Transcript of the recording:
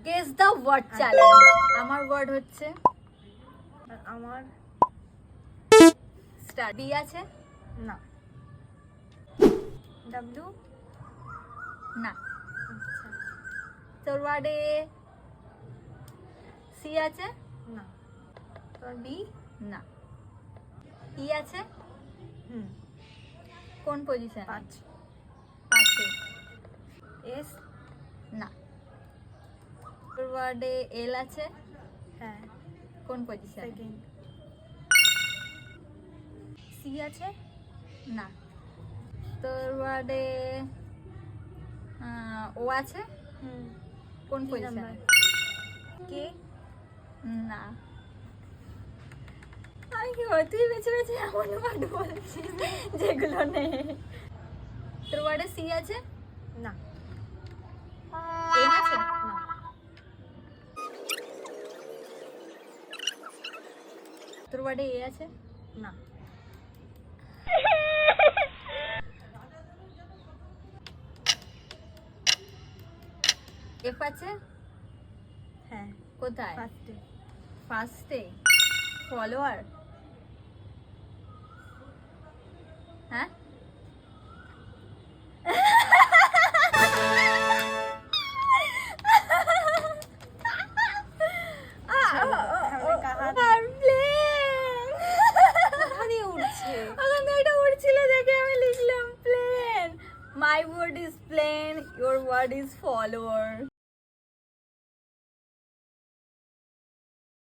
Guess the word challenge. আমার word হচ্ছে, আমার স্টার। বি আছে? না। ডাব্লিউ না। আচ্ছা তোর ওয়ার্ডে সি আছে? না। তোর বি না। ই আছে? হুম কোন পজিশন? 5 পাঁচে। এস না। তোর ওয়ার্ডে এল আছে? হ্যাঁ কোন পজিশন? সেকেন্ড। সি আছে? না। তোর ওয়ার্ডে ও আছে? হুম কোন 3 পজিশন? নাম্বার। কে না। আমি কি বল, তুই বেছে বেছে এমন ওয়ার্ড বলছিস যেগুলো নেই। তোর ওয়ার্ডে সি আছে? না। এম আছে? না। তোর ওয়ার্ডে এ আছে? না। এফ আছে? হ্যাঁ কোথায়? ফার্স্টে। ফার্স্টে। ফলোয়ার? হ্যাঁ। My word is plain, your word is follower.